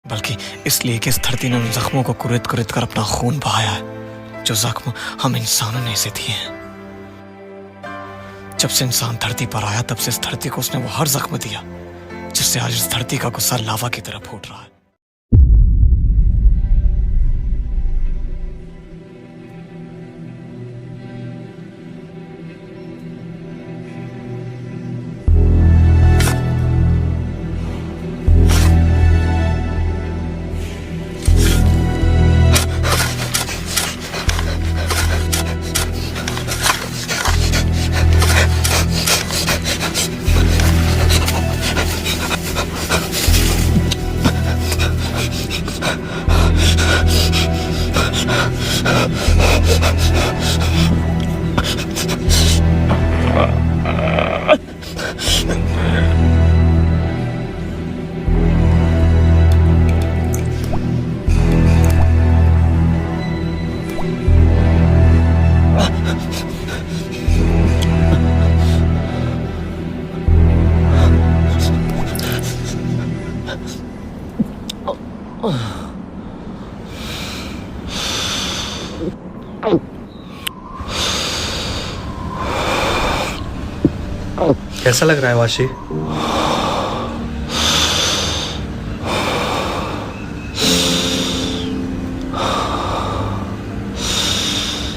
बल्कि इसलिए कि इस धरती ने उन जख्मों को कुरेद कुरेद कर अपना खून बहाया है, जो जख्म हम इंसानों ने इसे दिए हैं। जब से इंसान धरती पर आया तब से इस धरती को उसने वो हर जख्म दिया जिससे आज इस धरती का गुस्सा लावा की तरह फूट रहा है। कैसा लग रहा है वाशी?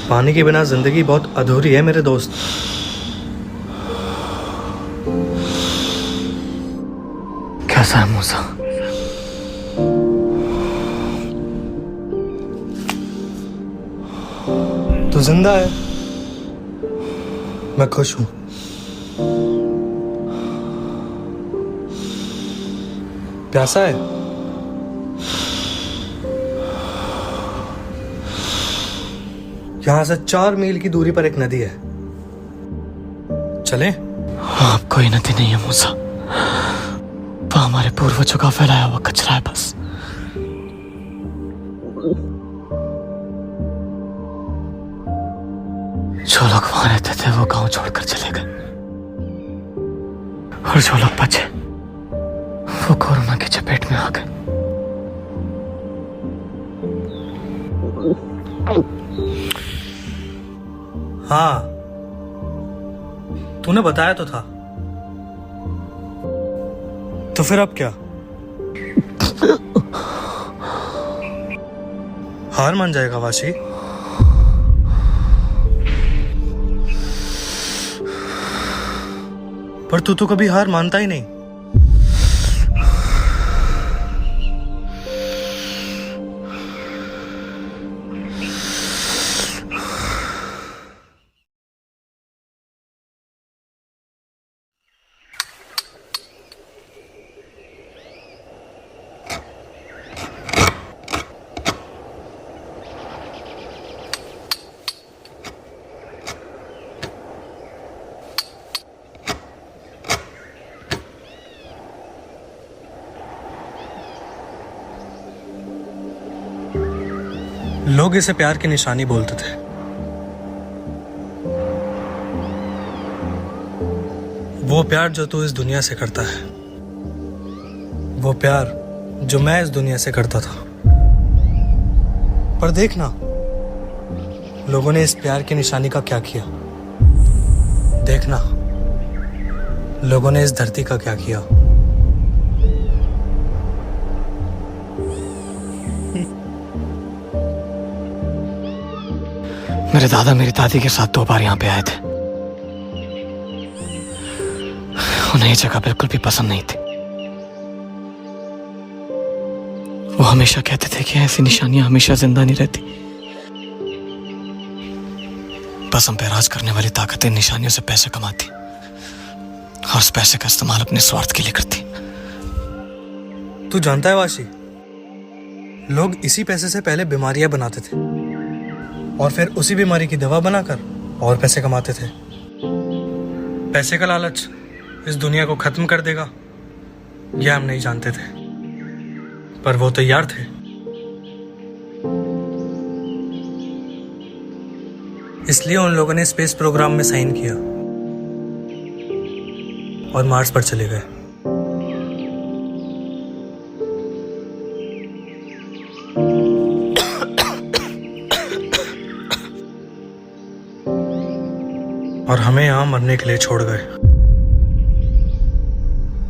पानी के बिना जिंदगी बहुत अधूरी है मेरे दोस्त। कैसा है मूसा? तू जिंदा है, मैं खुश हूं। प्यासा है? यहां से 4 मील की दूरी पर एक नदी है, चलें? आप कोई नदी नहीं है मूसा, वो हमारे पूर्वजों का फैलाया हुआ कचरा है बस। जो लोग वहां रहते थे वो गांव छोड़कर चले गए, और जो लोग बचे वो कोरोना की चपेट में आ गए। हाँ, तूने बताया तो था। तो फिर अब क्या? हार मान जाएगा वाशी? पर तू तो कभी हार मानता ही नहीं। लोग इसे प्यार की निशानी बोलते थे, वो प्यार जो तू इस दुनिया से करता है, वो प्यार जो मैं इस दुनिया से करता था। पर देखना, लोगों ने इस प्यार की निशानी का क्या किया। देखना, लोगों ने इस धरती का क्या किया। मेरे दादा मेरी दादी के साथ 2 बार यहाँ पे आए थे। उन्हें ये जगह बिल्कुल भी पसंद नहीं थी। वो हमेशा कहते थे कि ऐसी निशानियां हमेशा जिंदा नहीं रहती। बस हम पे राज करने वाली ताकतें निशानियों से पैसे कमाती और उस पैसे का इस्तेमाल अपने स्वार्थ के लिए करती। तू जानता है वाशी, लोग इसी पैसे से पहले बीमारियां बनाते थे और फिर उसी बीमारी की दवा बनाकर और पैसे कमाते थे। पैसे का लालच इस दुनिया को खत्म कर देगा यह हम नहीं जानते थे, पर वो तैयार थे। इसलिए उन लोगों ने स्पेस प्रोग्राम में साइन किया और मार्स पर चले गए। और हमें यहाँ मरने के लिए छोड़ गए।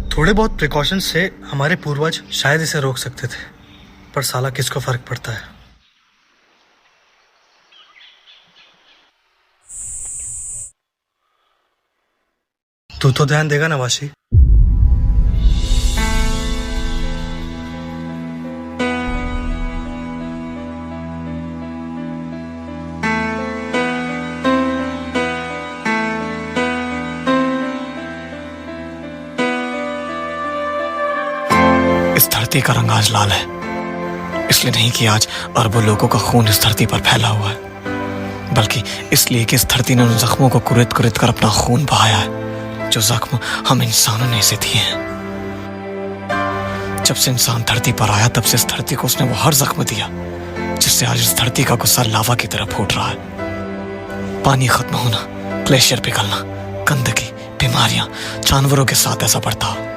थोड़े बहुत प्रिकॉशंस से हमारे पूर्वज शायद इसे रोक सकते थे, पर साला किसको फर्क पड़ता है। तू तो ध्यान देगा ना वाशी? इस धरती का रंग आज लाल है, इसलिए नहीं कि आज अरबों लोगों का खून इस धरती पर फैला हुआ है, बल्कि इसलिए कि इस धरती ने उन जख्मों को कुरेद कुरेद कर अपना खून बहाया है, जो जख्म हम इंसानों ने इसे दिए हैं। जब से इंसान धरती पर आया, तब से इस धरती को उसने वो हर जख्म दिया जिससे आज इस धरती का गुस्सा लावा की तरह फूट रहा है। पानी खत्म होना, ग्लेशियर पिघलना, गंदगी, बीमारियां, जानवरों के साथ ऐसा बर्ताव।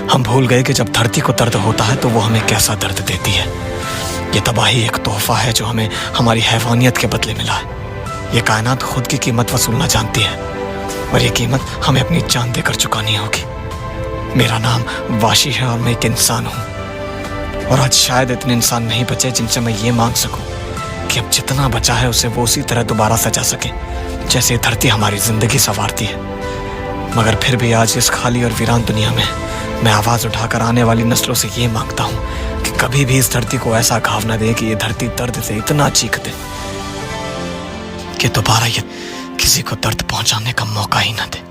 हम भूल गए कि जब धरती को दर्द होता है तो वो हमें कैसा दर्द देती है। ये तबाही एक तोहफा है जो हमें हमारी हैवानियत के बदले मिला है। ये कायनात खुद की कीमत वसूलना जानती है, और ये कीमत हमें अपनी जान देकर चुकानी होगी। मेरा नाम वाशी है और मैं एक इंसान हूँ, और आज शायद इतने इंसान नहीं बचे जिनसे मैं ये मांग सकूं कि अब जितना बचा है उसे वो उसी तरह दोबारा सजा सके जैसे धरती हमारी जिंदगी संवारती है। मगर फिर भी आज इस खाली और वीरान दुनिया में मैं आवाज उठाकर आने वाली नस्लों से ये मांगता हूं कि कभी भी इस धरती को ऐसा घाव न दे कि ये धरती दर्द से इतना चीख दे कि दोबारा ये किसी को दर्द पहुंचाने का मौका ही न दे।